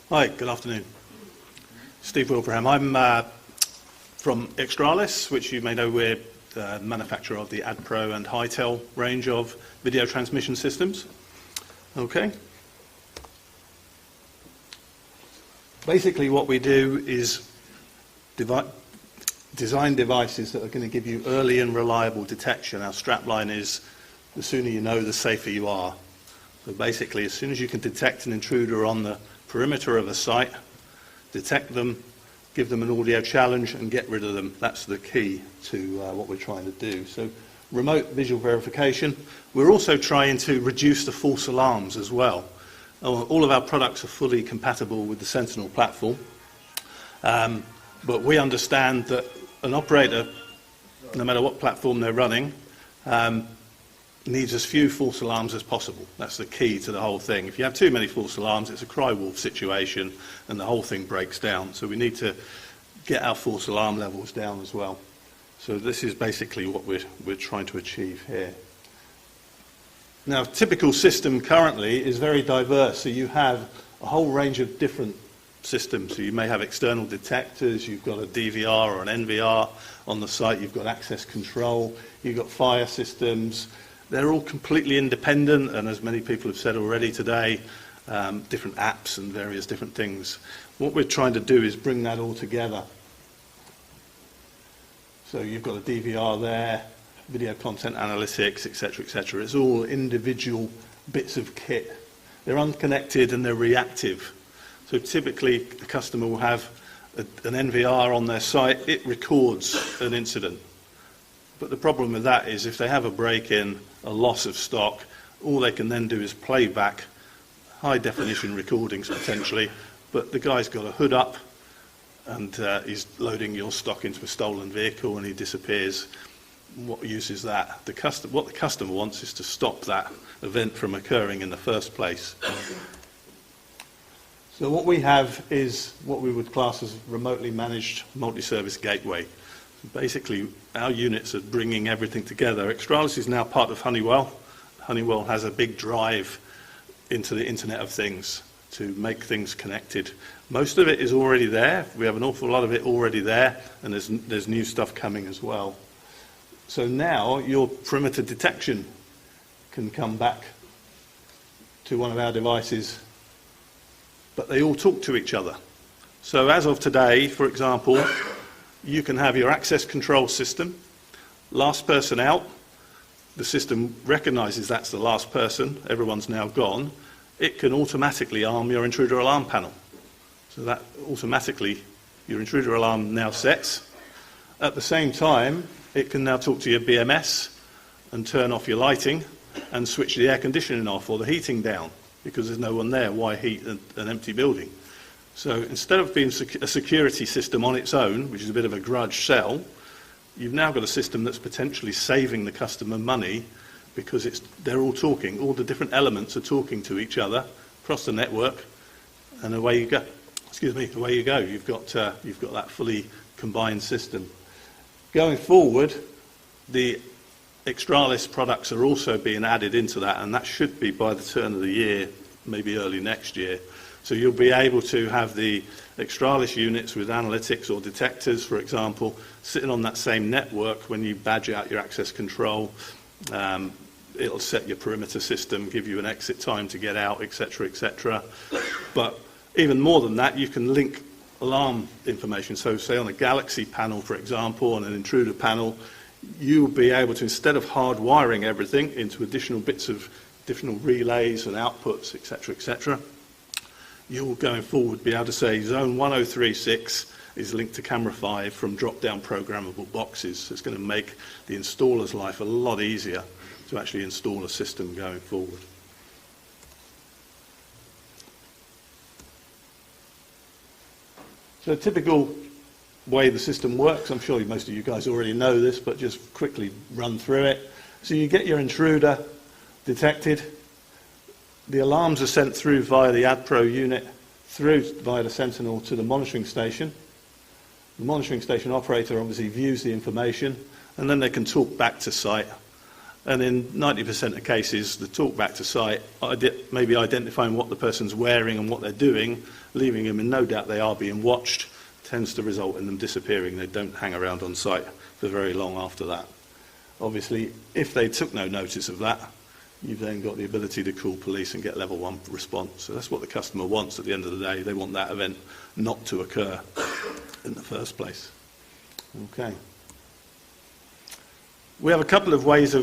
Hi, good afternoon. Steve Wilbraham. I'm from Xtralis, which you may know we're the manufacturer of the AdPro and Hightel range of video transmission systems. Okay. Basically what we do is design devices that are going to give you early and reliable detection. Our strapline is, the sooner you know, the safer you are. So basically, as soon as you can detect an intruder on the perimeter of a site, detect them, give them an audio challenge and get rid of them. That's the key to what we're trying to do. So remote visual verification. We're also trying to reduce the false alarms as well. All of our products are fully compatible with the Sentinel platform, but we understand that an operator, no matter what platform they're running, needs as few false alarms as possible. That's the key to the whole thing. If you have too many false alarms, it's a cry wolf situation and the whole thing breaks down. So we need to get our false alarm levels down as well. So this is basically what we're trying to achieve here. Now, a typical system currently is very diverse. So you have a whole range of different systems. So you may have external detectors, you've got a DVR or an NVR on the site, you've got access control, you've got fire systems. They're all completely independent, and as many people have said already today, different apps and various different things. What we're trying to do is bring that all together. So you've got a DVR there, video content analytics, etc., etc. It's all individual bits of kit. They're unconnected and they're reactive. So typically, the customer will have an NVR on their site. It records an incident. But the problem with that is if they have a break-in, a loss of stock, all they can then do is play back high-definition recordings potentially, but the guy's got a hood up and he's loading your stock into a stolen vehicle and he disappears. What use is that? What the customer wants is to stop that event from occurring in the first place. So what we have is what we would class as remotely managed multi-service gateway. Basically, our units are bringing everything together. Xtralis is now part of Honeywell. Honeywell has a big drive into the Internet of Things to make things connected. Most of it is already there. We have an awful lot of it already there, and there's new stuff coming as well. So now your perimeter detection can come back to one of our devices, but they all talk to each other. So as of today, for example, you can have your access control system, last person out, the system recognizes that's the last person, everyone's now gone, it can automatically arm your intruder alarm panel. So that automatically, your intruder alarm now sets. At the same time, it can now talk to your BMS and turn off your lighting and switch the air conditioning off or the heating down because there's no one there. Why heat an empty building? So instead of being a security system on its own, which is a bit of a grudge sell, you've now got a system that's potentially saving the customer money because they're all talking, all the different elements are talking to each other across the network, and away you go. Away you go. You've got that fully combined system. Going forward, the Xtralis products are also being added into that, and that should be by the turn of the year, maybe early next year. So you'll be able to have the Xtralis units with analytics or detectors, for example, sitting on that same network when you badge out your access control. It'll set your perimeter system, give you an exit time to get out, etc., etc. But even more than that, you can link alarm information. So say on a Galaxy panel, for example, on an intruder panel, you'll be able to, instead of hardwiring everything into additional bits of additional relays and outputs, etc., etc., you'll going forward be able to say zone 1036 is linked to camera 5 from drop-down programmable boxes. So it's going to make the installer's life a lot easier to actually install a system going forward. So a typical way the system works, I'm sure most of you guys already know this, but just quickly run through it. So you get your intruder detected. The alarms are sent through via the AdPro unit, through via the Sentinel to the monitoring station. The monitoring station operator obviously views the information, and then they can talk back to site And in 90% of cases, the talk back to site, maybe identifying what the person's wearing and what they're doing, leaving them in no doubt they are being watched, tends to result in them disappearing. They don't hang around on site for very long after that. Obviously, if they took no notice of that, you've then got the ability to call police and get level 1 response. So that's what the customer wants at the end of the day. They want that event not to occur in the first place. Okay. We have a couple of ways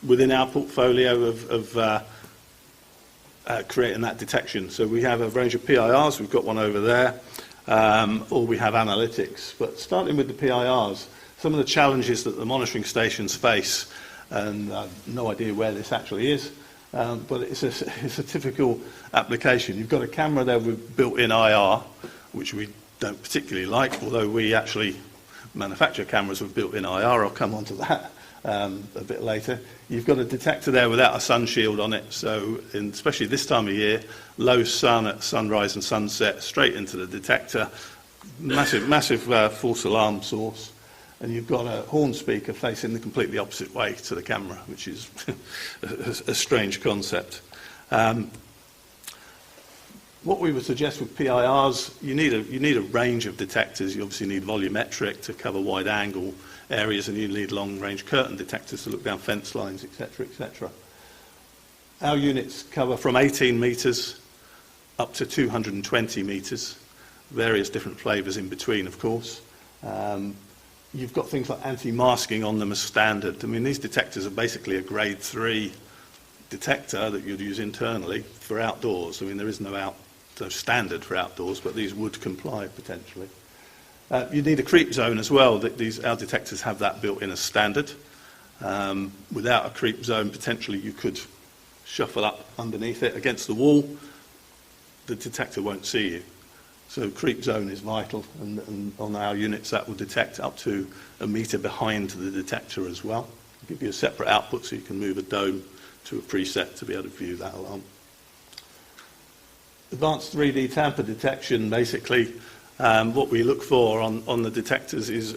within our portfolio of creating that detection. So we have a range of PIRs. We've got one over there. Or we have analytics. But starting with the PIRs, some of the challenges that the monitoring stations face, and no idea where this actually is, but it's a typical application. You've got a camera there with built-in IR, which we don't particularly like, although we actually manufacture cameras with built-in IR. I'll come on to that a bit later. You've got a detector there without a sun shield on it, so especially this time of year, low sun at sunrise and sunset, straight into the detector, massive false alarm source. And you've got a horn speaker facing the completely opposite way to the camera, which is a strange concept. What we would suggest with PIRs, you need a range of detectors. You obviously need volumetric to cover wide angle areas, and you need long range curtain detectors to look down fence lines, etc., etc. Our units cover from 18 metres up to 220 metres, various different flavours in between, of course. You've got things like anti-masking on them as standard. I mean, these detectors are basically a grade 3 detector that you'd use internally for outdoors. I mean, there is no standard for outdoors, but these would comply potentially. You need a creep zone as well. Our detectors have that built in as standard. Without a creep zone, potentially you could shuffle up underneath it against the wall. The detector won't see you. So creep zone is vital, and on our units that will detect up to a metre behind the detector as well. I'll give you a separate output so you can move a dome to a preset to be able to view that alarm. Advanced 3D tamper detection, basically, what we look for on the detectors is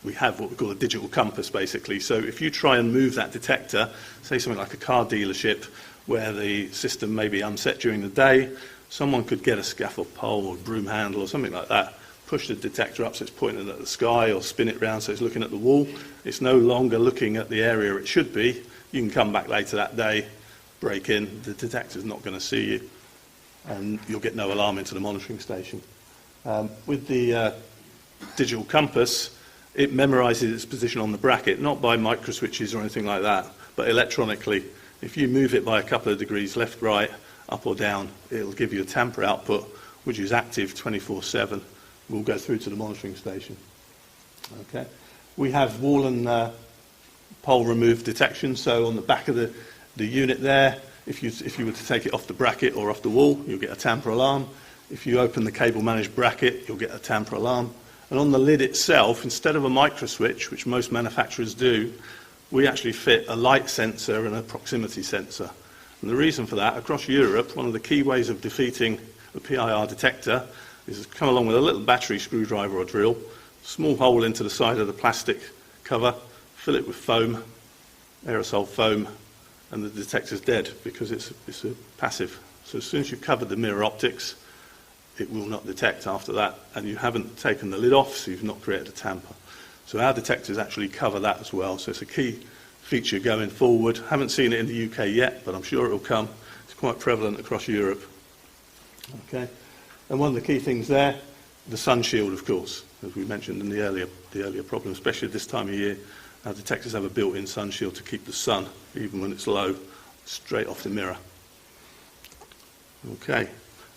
we have what we call a digital compass, basically. So if you try and move that detector, say something like a car dealership where the system may be unset during the day, someone could get a scaffold pole or broom handle or something like that, push the detector up so it's pointing at the sky, or spin it round so it's looking at the wall. It's no longer looking at the area it should be. You can come back later that day, break in, the detector's not going to see you, and you'll get no alarm into the monitoring station. With the digital compass, it memorises its position on the bracket, not by microswitches or anything like that, but electronically. If you move it by a couple of degrees left, right, up or down, it'll give you a tamper output, which is active 24/7. We'll go through to the monitoring station. Okay. We have wall and pole remove detection, so on the back of the unit there, if you were to take it off the bracket or off the wall, you'll get a tamper alarm. If you open the cable managed bracket, you'll get a tamper alarm. And on the lid itself, instead of a microswitch, which most manufacturers do, we actually fit a light sensor and a proximity sensor. And the reason for that, across Europe, one of the key ways of defeating the PIR detector is to come along with a little battery screwdriver or drill, small hole into the side of the plastic cover, fill it with foam, aerosol foam, and the detector's dead because it's a passive. So as soon as you've covered the mirror optics, it will not detect after that, and you haven't taken the lid off, so you've not created a tamper. So our detectors actually cover that as well, so it's a key feature going forward. Haven't seen it in the UK yet, but I'm sure it will come. It's quite prevalent across Europe. Okay, and one of the key things there, the sun shield, of course, as we mentioned in the earlier problem, especially this time of year. Our detectors have a built-in sun shield to keep the sun, even when it's low, straight off the mirror. Okay,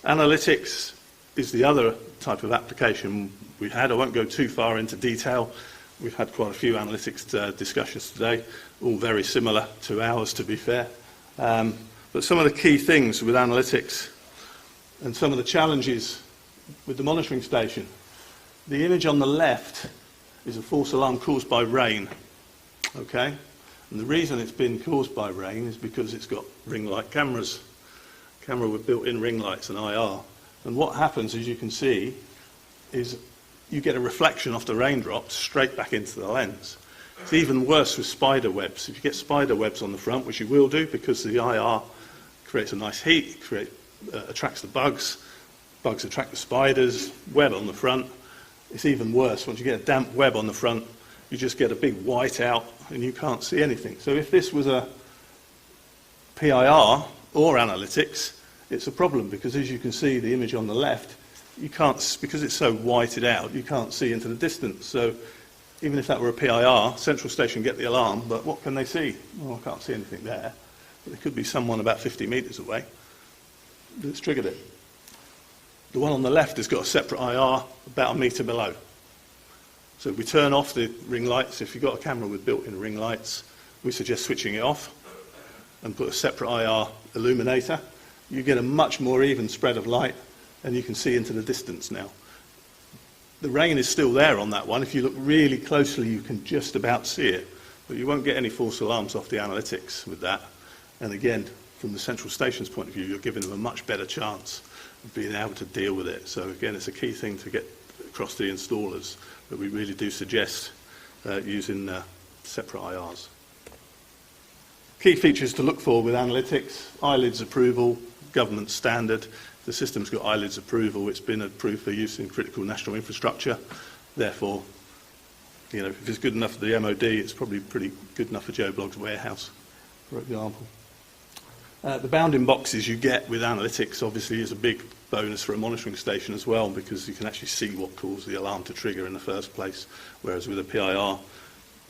analytics is the other type of application we had. I won't go too far into detail. We've had quite a few analytics discussions today, all very similar to ours, to be fair. But some of the key things with analytics and some of the challenges with the monitoring station. The image on the left is a false alarm caused by rain. Okay? And the reason it's been caused by rain is because it's got ring light cameras. Camera with built-in ring lights and IR. And what happens, as you can see, is you get a reflection off the raindrops straight back into the lens. It's even worse with spider webs. If you get spider webs on the front, which you will do because the IR creates a nice heat, attracts the bugs, bugs attract the spiders, web on the front. It's even worse. Once you get a damp web on the front, you just get a big white out and you can't see anything. So if this was a PIR or analytics, it's a problem because as you can see the image on the left, you can't, because it's so whited out, you can't see into the distance. So even if that were a PIR, central station get the alarm, but what can they see? Well, I can't see anything there. But there could be someone about 50 metres away that's triggered it. The one on the left has got a separate IR about a metre below. So if we turn off the ring lights, if you've got a camera with built-in ring lights, we suggest switching it off and put a separate IR illuminator. You get a much more even spread of light and you can see into the distance now. The rain is still there on that one. If you look really closely, you can just about see it, but you won't get any false alarms off the analytics with that. And again, from the central station's point of view, you're giving them a much better chance of being able to deal with it. So again, it's a key thing to get across to the installers, that we really do suggest using separate IRs. Key features to look for with analytics: eyelids approval, government standard. The system's got eyelids approval. It's been approved for use in critical national infrastructure. Therefore, you know, if it's good enough for the MOD, it's probably pretty good enough for Joe Blogg's warehouse, for example. The bounding boxes you get with analytics obviously is a big bonus for a monitoring station as well, because you can actually see what caused the alarm to trigger in the first place, whereas with a PIR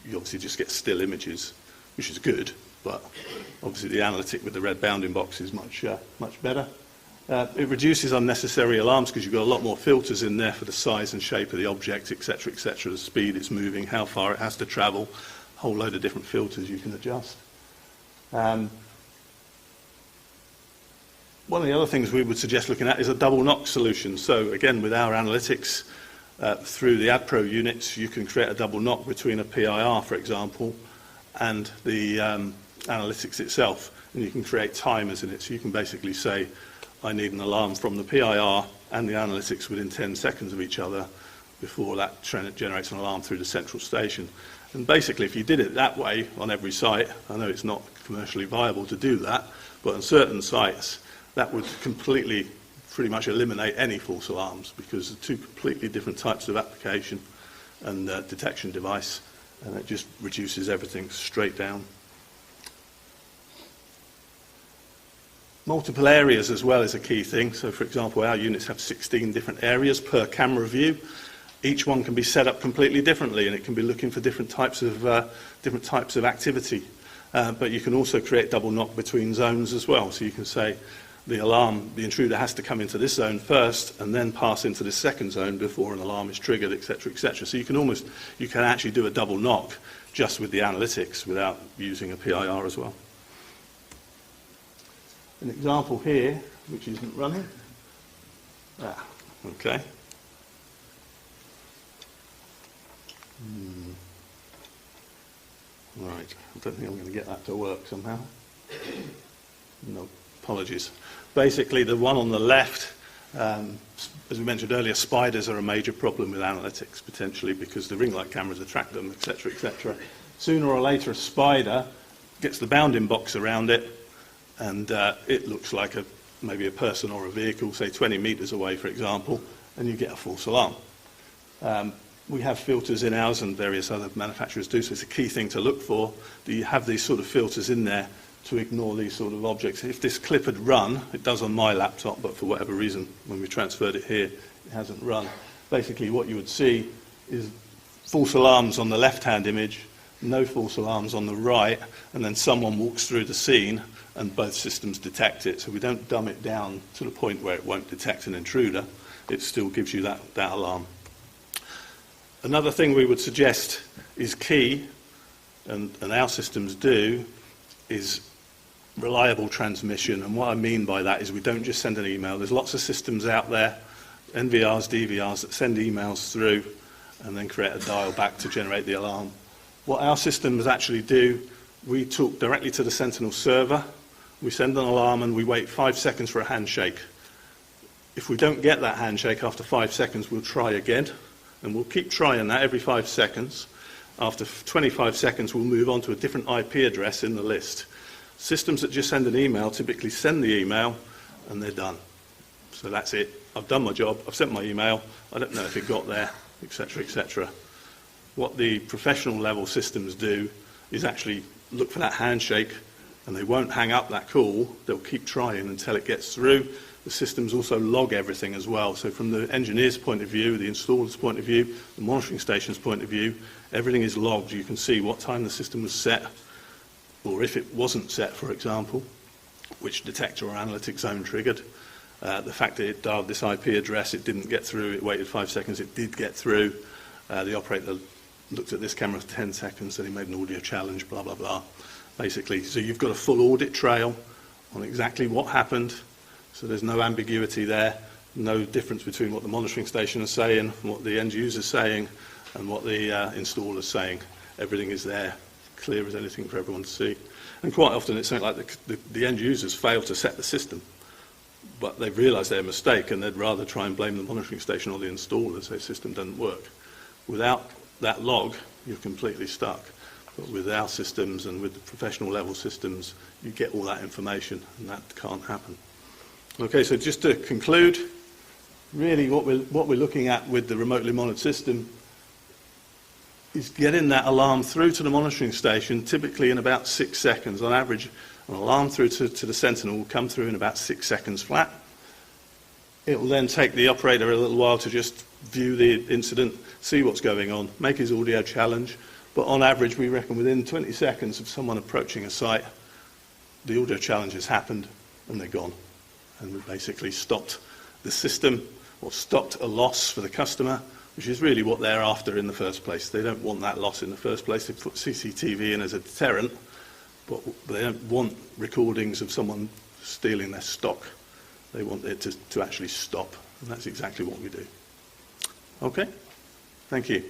you obviously just get still images, which is good, but obviously the analytic with the red bounding box is much better. It reduces unnecessary alarms because you've got a lot more filters in there for the size and shape of the object, etc., etc., the speed it's moving, how far it has to travel, a whole load of different filters you can adjust. One of the other things we would suggest looking at is a double knock solution. So again, with our analytics, through the AdPro units, you can create a double knock between a PIR, for example, and the analytics itself. And you can create timers in it. So you can basically say, I need an alarm from the PIR and the analytics within 10 seconds of each other before that generates an alarm through the central station. And basically, if you did it that way on every site, I know it's not commercially viable to do that, but on certain sites, that would completely, pretty much eliminate any false alarms, because they're two completely different types of application and detection device, and it just reduces everything straight down. Multiple areas as well is a key thing. So for example, our units have 16 different areas per camera view. Each one can be set up completely differently, and it can be looking for different types of activity. But you can also create double knock between zones as well. So you can say the intruder has to come into this zone first and then pass into the second zone before an alarm is triggered, etc., etc. So you can actually do a double knock just with the analytics without using a PIR as well. An example here, which isn't running. Okay. Right, I don't think I'm going to get that to work somehow. No, apologies. Basically, the one on the left, as we mentioned earlier, spiders are a major problem with analytics, potentially, because the ring light cameras attract them, etc., etc. Sooner or later, a spider gets the bounding box around it, and it looks like maybe a person or a vehicle, say 20 metres away, for example, and you get a false alarm. We have filters in ours, and various other manufacturers do, so it's a key thing to look for, that you have these sort of filters in there to ignore these sort of objects. If this clip had run, it does on my laptop, but for whatever reason, when we transferred it here, it hasn't run. Basically, what you would see is false alarms on the left-hand image, no false alarms on the right, and then someone walks through the scene and both systems detect it. So we don't dumb it down to the point where it won't detect an intruder. It still gives you that alarm. Another thing we would suggest is key, and our systems do, is reliable transmission. And what I mean by that is we don't just send an email. There's lots of systems out there, NVRs, DVRs, that send emails through and then create a dial back to generate the alarm. What our systems actually do, we talk directly to the Sentinel server, we send an alarm and we wait 5 seconds for a handshake. If we don't get that handshake after 5 seconds, we'll try again, and we'll keep trying that every 5 seconds after 25 seconds will move on to a different IP address in the list. Systems that just send an email typically send the email and they're done. So that's it. I've done my job. I've sent my email. I don't know if it got there, etc., etc. What the professional level systems do is actually look for that handshake, and they won't hang up that call. They'll keep trying until it gets through. The systems also log everything as well. So from the engineer's point of view, the installer's point of view, the monitoring station's point of view, everything is logged. You can see what time the system was set, or if it wasn't set, for example, which detector or analytic zone triggered. The fact that it dialed this IP address, it didn't get through, it waited 5 seconds, it did get through. The operator looked at this camera for 10 seconds, then he made an audio challenge, blah, blah, blah. Basically, so you've got a full audit trail on exactly what happened, so there's no ambiguity there, no difference between what the monitoring station is saying, what the end user is saying, and what the installer is saying. Everything is there, clear as anything for everyone to see. And quite often it's something like the end users fail to set the system, but they've realised their mistake and they'd rather try and blame the monitoring station or the installer, so the system doesn't work. Without that log, you're completely stuck. But with our systems and with the professional level systems, you get all that information, and that can't happen. Okay, so just to conclude, really what we're looking at with the remotely monitored system is getting that alarm through to the monitoring station, typically in about 6 seconds. On average, an alarm through to the Sentinel will come through in about 6 seconds flat. It will then take the operator a little while to just view the incident, see what's going on, make his audio challenge. But on average, we reckon within 20 seconds of someone approaching a site, the audio challenge has happened and they're gone. And we've basically stopped the system, or stopped a loss for the customer, which is really what they're after in the first place. They don't want that loss in the first place. They put CCTV in as a deterrent, but they don't want recordings of someone stealing their stock. They want it to actually stop, and that's exactly what we do. Okay, thank you.